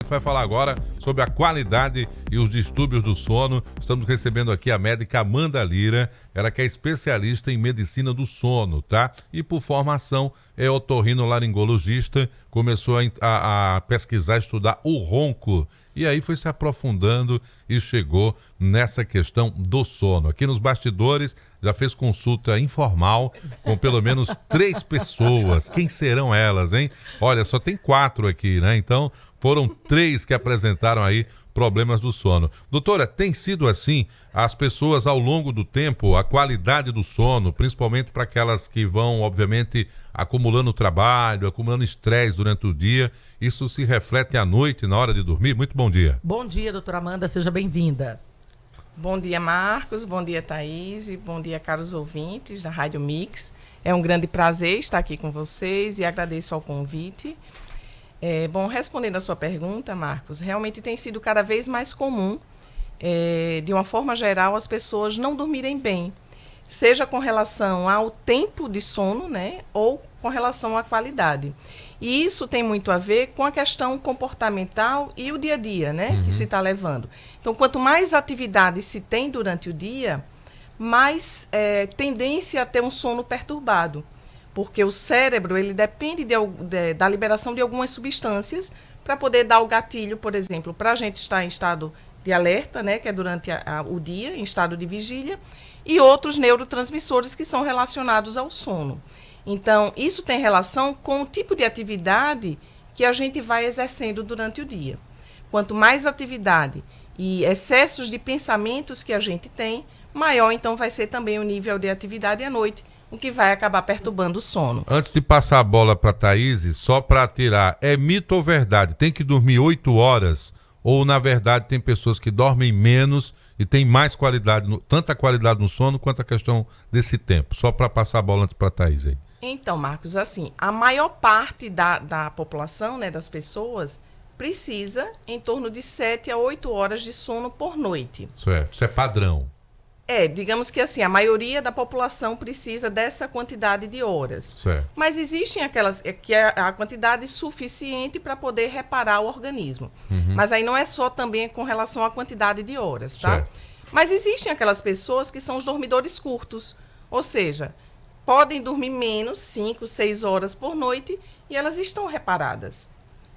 gente vai falar agora sobre a qualidade e os distúrbios do sono. Estamos recebendo aqui a médica Amanda Lira, ela que é especialista em medicina do sono, tá? E por formação é otorrinolaringologista, começou a pesquisar, estudar o ronco. E aí foi se aprofundando e chegou nessa questão do sono. Aqui nos bastidores já fez consulta informal com pelo menos 3 pessoas. Quem serão elas, hein? Olha, só tem 4 aqui, né? Então foram 3 que apresentaram aí problemas do sono. Doutora, tem sido assim? As pessoas ao longo do tempo, a qualidade do sono, principalmente para aquelas que vão, obviamente, acumulando trabalho, acumulando estresse durante o dia, isso se reflete à noite, na hora de dormir? Muito bom dia. Bom dia, doutora Amanda, seja bem-vinda. Bom dia, Marcos, bom dia, Thaís, e bom dia, caros ouvintes da Rádio Mix. É um grande prazer estar aqui com vocês e agradeço ao convite. Bom, respondendo a sua pergunta, Marcos, realmente tem sido cada vez mais comum, de uma forma geral, as pessoas não dormirem bem, seja com relação ao tempo de sono, né, ou com relação à qualidade. E isso tem muito a ver com a questão comportamental e o dia a dia, né, que se está levando. Então, quanto mais atividade se tem durante o dia, mais tendência a ter um sono perturbado. Porque o cérebro ele depende da liberação de algumas substâncias para poder dar o gatilho, por exemplo, para a gente estar em estado de alerta, né, que é durante o dia, em estado de vigília, e outros neurotransmissores que são relacionados ao sono. Então, isso tem relação com o tipo de atividade que a gente vai exercendo durante o dia. Quanto mais atividade e excessos de pensamentos que a gente tem, maior então vai ser também o nível de atividade à noite, o que vai acabar perturbando o sono. Antes de passar a bola para a Thaís, só para tirar, é mito ou verdade? Tem que dormir 8 horas? Ou, na verdade, tem pessoas que dormem menos e tem mais qualidade, tanta qualidade no sono quanto a questão desse tempo? Só para passar a bola antes para a Thaís aí. Então, Marcos, assim, a maior parte da população, né, das pessoas, precisa em torno de 7 a 8 horas de sono por noite. Isso é padrão. Digamos que assim, a maioria da população precisa dessa quantidade de horas. Certo. Mas existem aquelas que é a quantidade suficiente para poder reparar o organismo. Mas aí não é só também com relação à quantidade de horas, tá? Certo. Mas existem aquelas pessoas que são os dormidores curtos, ou seja, podem dormir menos, 5, 6 horas por noite e elas estão reparadas,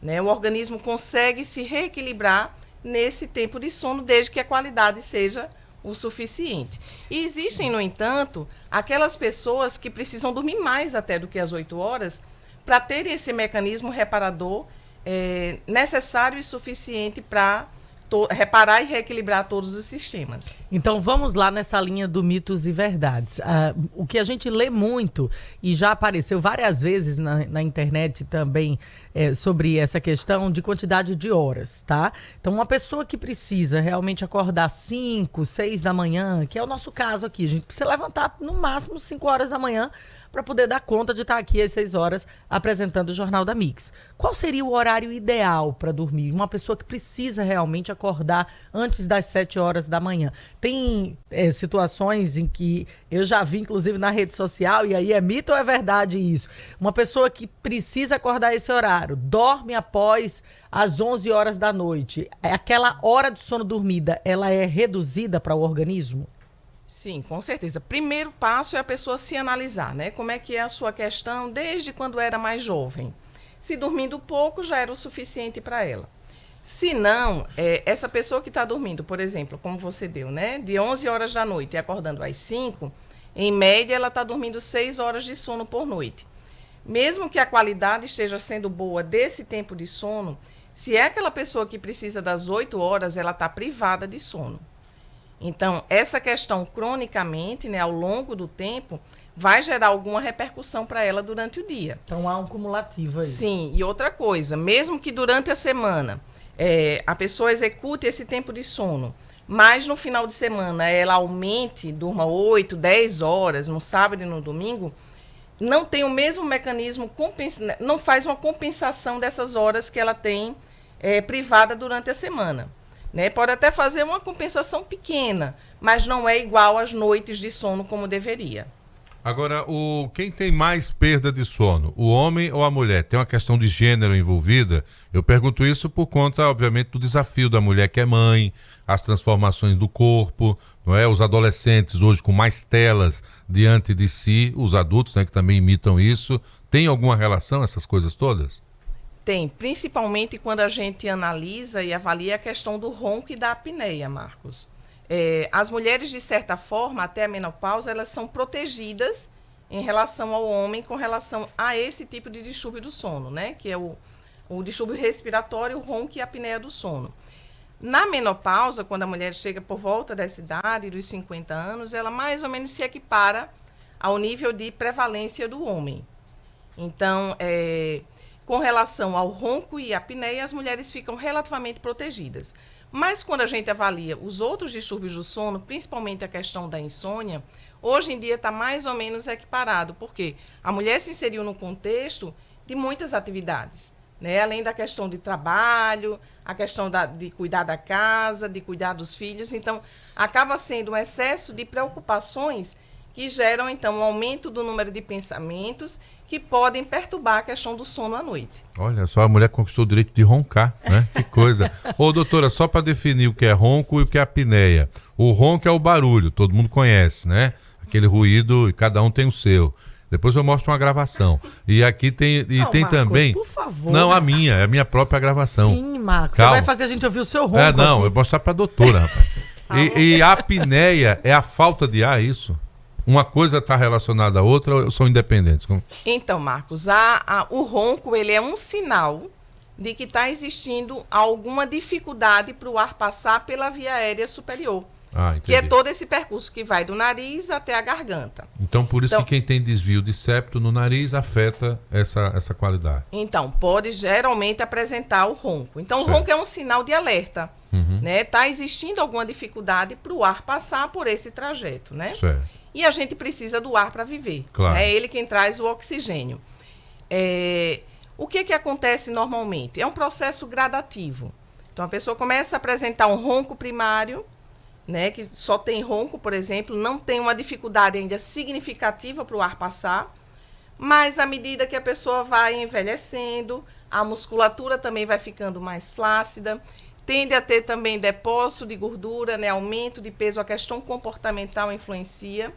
né? O organismo consegue se reequilibrar nesse tempo de sono, desde que a qualidade seja o suficiente. E existem, no entanto, aquelas pessoas que precisam dormir mais até do que as 8 horas para ter esse mecanismo reparador necessário e suficiente para reparar e reequilibrar todos os sistemas. Então vamos lá nessa linha do mitos e verdades. O que a gente lê muito e já apareceu várias vezes na internet também sobre essa questão de quantidade de horas, tá? Então uma pessoa que precisa realmente acordar 5, 6 da manhã, que é o nosso caso aqui, a gente precisa levantar no máximo 5 horas da manhã para poder dar conta de estar aqui às 6 horas apresentando o Jornal da Mix. Qual seria o horário ideal para dormir? Uma pessoa que precisa realmente acordar antes das 7 horas da manhã. Tem situações em que eu já vi, inclusive, na rede social, e aí é mito ou é verdade isso? Uma pessoa que precisa acordar esse horário, dorme após as 11 horas da noite. Aquela hora de sono dormida, ela é reduzida para o organismo? Sim, com certeza. Primeiro passo é a pessoa se analisar, né? Como é que é a sua questão desde quando era mais jovem. Se dormindo pouco, já era o suficiente para ela. Se não, essa pessoa que está dormindo, por exemplo, como você deu, né? De 11 horas da noite e acordando às 5, em média, ela está dormindo 6 horas de sono por noite. Mesmo que a qualidade esteja sendo boa desse tempo de sono, se é aquela pessoa que precisa das 8 horas, ela está privada de sono. Então, essa questão cronicamente, né, ao longo do tempo, vai gerar alguma repercussão para ela durante o dia. Então, há um cumulativo aí. Sim, e outra coisa, mesmo que durante a semana a pessoa execute esse tempo de sono, mas no final de semana ela aumente, durma 8, 10 horas, no sábado e no domingo, não tem o mesmo mecanismo, não faz uma compensação dessas horas que ela tem privada durante a semana. Né? Pode até fazer uma compensação pequena, mas não é igual às noites de sono como deveria. Agora, quem tem mais perda de sono, o homem ou a mulher? Tem uma questão de gênero envolvida? Eu pergunto isso por conta, obviamente, do desafio da mulher que é mãe, as transformações do corpo, não é? Os adolescentes hoje com mais telas diante de si, os adultos, né, que também imitam isso. Tem alguma relação essas coisas todas? Tem, principalmente quando a gente analisa e avalia a questão do ronco e da apneia, Marcos. As mulheres, de certa forma, até a menopausa, elas são protegidas em relação ao homem com relação a esse tipo de distúrbio do sono, né? Que é o distúrbio respiratório, o ronco e a apneia do sono. Na menopausa, quando a mulher chega por volta dessa idade, dos 50 anos, ela mais ou menos se equipara ao nível de prevalência do homem. Então, com relação ao ronco e apneia, as mulheres ficam relativamente protegidas. Mas quando a gente avalia os outros distúrbios do sono, principalmente a questão da insônia, hoje em dia está mais ou menos equiparado, porque a mulher se inseriu no contexto de muitas atividades, né? Além da questão de trabalho, a questão de cuidar da casa, de cuidar dos filhos. Então, acaba sendo um excesso de preocupações que geram, então, um aumento do número de pensamentos que podem perturbar a questão do sono à noite. Olha só, a mulher conquistou o direito de roncar, né? Que coisa. Ô, doutora, só para definir o que é ronco e o que é apneia. O ronco é o barulho, todo mundo conhece, né? Aquele ruído, e cada um tem o seu. Depois eu mostro uma gravação. E aqui tem, tem Marcos, também... por favor. Não, a minha, é a minha própria gravação. Sim, Marcos. Calma. Você vai fazer a gente ouvir o seu ronco. Não, aqui. eu vou mostrar para a doutora, rapaz. E a apneia é a falta de ar, é isso? Uma coisa está relacionada à outra ou são independentes? Então, Marcos, o ronco ele é um sinal de que está existindo alguma dificuldade para o ar passar pela via aérea superior. Que é todo esse percurso que vai do nariz até a garganta. Então, por isso que quem tem desvio de septo no nariz afeta essa qualidade. Então, pode geralmente apresentar o ronco. Então, certo. O ronco é um sinal de alerta. Né? Está existindo alguma dificuldade para o ar passar por esse trajeto, né? Certo. E a gente precisa do ar para viver. Claro. É ele quem traz o oxigênio. O que acontece normalmente? É um processo gradativo. Então, a pessoa começa a apresentar um ronco primário, né, que só tem ronco, por exemplo, não tem uma dificuldade ainda significativa para o ar passar, mas à medida que a pessoa vai envelhecendo, a musculatura também vai ficando mais flácida, tende a ter também depósito de gordura, né, aumento de peso, a questão comportamental influencia.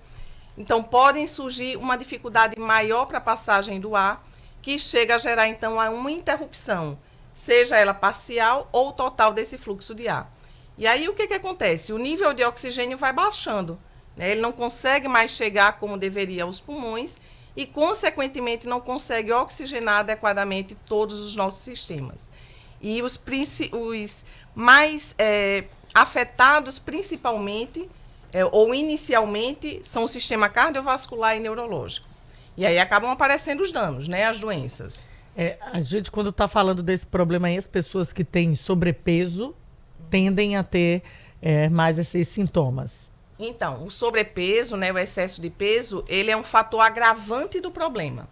Então, podem surgir uma dificuldade maior para a passagem do ar, que chega a gerar, então, uma interrupção, seja ela parcial ou total desse fluxo de ar. E aí, o que acontece? O nível de oxigênio vai baixando, né? Ele não consegue mais chegar como deveria aos pulmões e, consequentemente, não consegue oxigenar adequadamente todos os nossos sistemas. E os mais afetados, principalmente, ou inicialmente, são o sistema cardiovascular e neurológico. E aí acabam aparecendo os danos, né? As doenças. A gente, quando está falando desse problema aí, as pessoas que têm sobrepeso tendem a ter mais esses sintomas. Então, o sobrepeso, né, o excesso de peso, ele é um fator agravante do problema.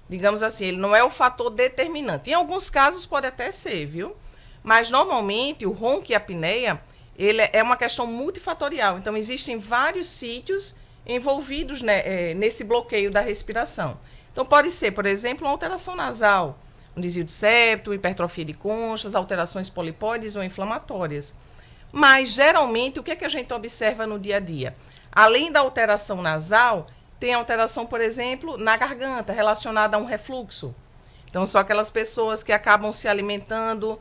Digamos assim, ele não é o fator determinante. Em alguns casos pode até ser, viu? Mas, normalmente, o ronco e a apneia, ele é uma questão multifatorial. Então, existem vários sítios envolvidos, né, nesse bloqueio da respiração. Então, pode ser, por exemplo, uma alteração nasal, um desvio de septo, hipertrofia de conchas, alterações polipóides ou inflamatórias. Mas, geralmente, o que a gente observa no dia a dia? Além da alteração nasal, tem alteração, por exemplo, na garganta, relacionada a um refluxo. Então, são aquelas pessoas que acabam se alimentando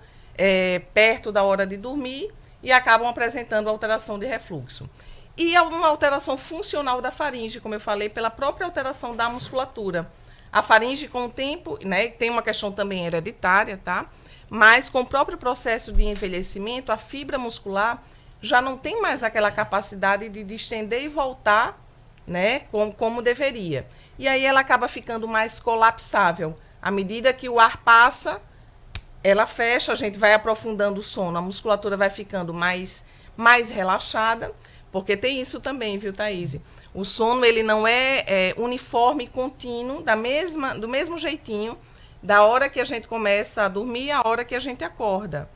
perto da hora de dormir e acabam apresentando alteração de refluxo. E uma alteração funcional da faringe, como eu falei, pela própria alteração da musculatura. A faringe, com o tempo, né, tem uma questão também hereditária, tá? Mas com o próprio processo de envelhecimento, a fibra muscular já não tem mais aquela capacidade de distender e voltar, né, como deveria. E aí ela acaba ficando mais colapsável. À medida que o ar passa, ela fecha, a gente vai aprofundando o sono, a musculatura vai ficando mais relaxada, porque tem isso também, viu, Thaís? O sono, ele não é uniforme e contínuo, do mesmo jeitinho, da hora que a gente começa a dormir à hora que a gente acorda.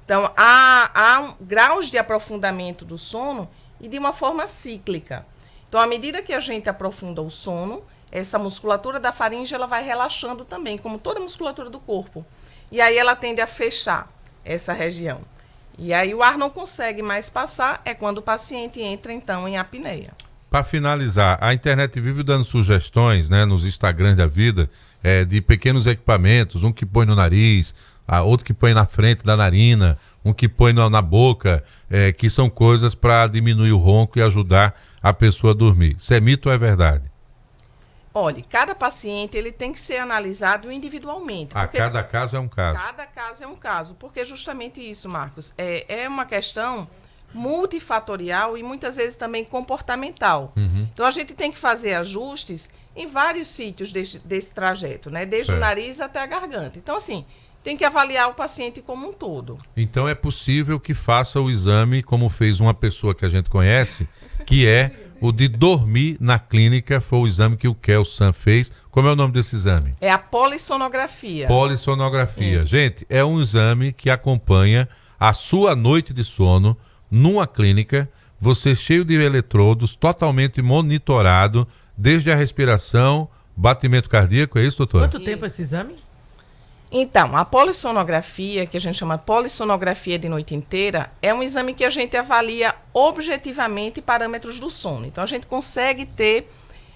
Então, há graus de aprofundamento do sono e de uma forma cíclica. Então, à medida que a gente aprofunda o sono, essa musculatura da faringe ela vai relaxando também, como toda a musculatura do corpo. E aí ela tende a fechar essa região. E aí o ar não consegue mais passar, é quando o paciente entra, então, em apneia. Para finalizar, a internet vive dando sugestões, né, nos Instagrams da vida, de pequenos equipamentos, um que põe no nariz, outro que põe na frente da narina, um que põe na boca, que são coisas para diminuir o ronco e ajudar a pessoa a dormir. Isso é mito ou é verdade? Olha, cada paciente ele tem que ser analisado individualmente. Cada caso é um caso. Cada caso é um caso, porque justamente isso, Marcos, é uma questão multifatorial e muitas vezes também comportamental. Então a gente tem que fazer ajustes em vários sítios desse trajeto, né? Desde o nariz até a garganta. Então, assim, tem que avaliar o paciente como um todo. Então é possível que faça o exame, como fez uma pessoa que a gente conhece, que é o de dormir na clínica. Foi o exame que o Kelsan fez. Como é o nome desse exame? É a polissonografia. Polissonografia. Isso. Gente, é um exame que acompanha a sua noite de sono numa clínica, você cheio de eletrodos, totalmente monitorado, desde a respiração, batimento cardíaco, é isso, doutora? Quanto tempo esse exame? Então, a polissonografia, que a gente chama polissonografia de noite inteira, é um exame que a gente avalia objetivamente parâmetros do sono. Então, a gente consegue ter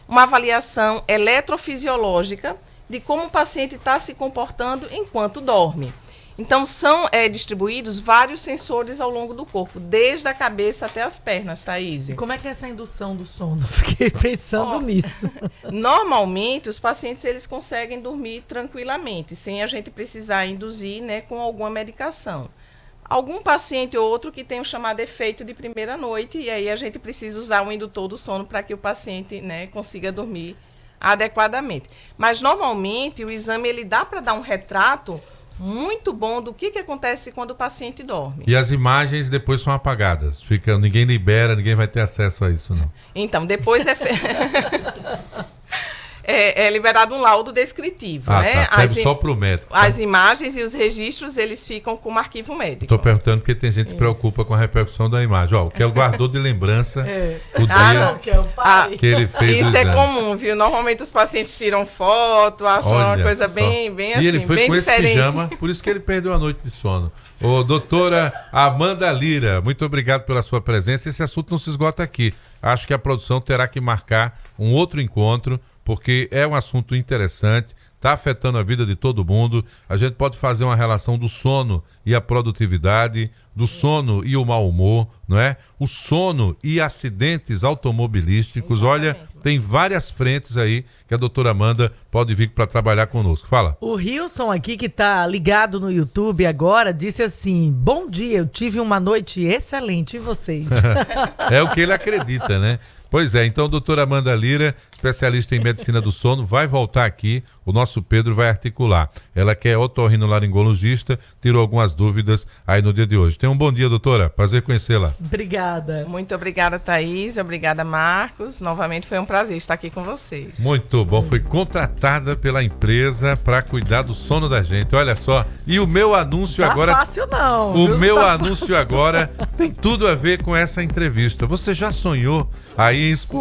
uma avaliação eletrofisiológica de como o paciente está se comportando enquanto dorme. Então, são distribuídos vários sensores ao longo do corpo, desde a cabeça até as pernas, Thaís. E como é que é essa indução do sono? Fiquei pensando nisso. Normalmente, os pacientes eles conseguem dormir tranquilamente, sem a gente precisar induzir, né, com alguma medicação. Algum paciente ou outro que tem o chamado efeito de primeira noite, e aí a gente precisa usar o indutor do sono para que o paciente, né, consiga dormir adequadamente. Mas, normalmente, o exame ele dá para dar um retrato muito bom do que acontece quando o paciente dorme. E as imagens depois são apagadas. Ninguém libera, ninguém vai ter acesso a isso, não. Então, depois é liberado um laudo descritivo, né? Tá. Serve só para o médico. Tá? As imagens e os registros, eles ficam como arquivo médico. Estou perguntando porque tem gente que preocupa com a repercussão da imagem. Ó, o que guardou de lembrança o dia que ele fez. Isso é comum, viu? Normalmente os pacientes tiram foto, acham uma coisa bem assim, e ele foi bem com diferente. Esse pijama, por isso que ele perdeu a noite de sono. Ô, doutora Amanda Lira, muito obrigado pela sua presença. Esse assunto não se esgota aqui. Acho que a produção terá que marcar um outro encontro, porque é um assunto interessante, está afetando a vida de todo mundo. A gente pode fazer uma relação do sono e a produtividade, do sono e o mau humor, não é? O sono e acidentes automobilísticos. Exatamente. Olha, tem várias frentes aí que a doutora Amanda pode vir para trabalhar conosco. Fala. O Rilson aqui, que está ligado no YouTube agora, disse assim: bom dia, eu tive uma noite excelente, e vocês? É o que ele acredita, né? Pois é, então, doutora Amanda Lira, especialista em medicina do sono, vai voltar aqui, o nosso Pedro vai articular. Ela que é otorrinolaringologista, tirou algumas dúvidas aí no dia de hoje. Tenha um bom dia, doutora, prazer conhecê-la. Obrigada. Muito obrigada, Thaís, obrigada, Marcos. Novamente foi um prazer estar aqui com vocês. Muito bom, foi contratada pela empresa para cuidar do sono da gente, olha só. E o meu anúncio agora... Não tá fácil não. O meu anúncio agora tem tudo a ver com essa entrevista. Você já sonhou aí em expor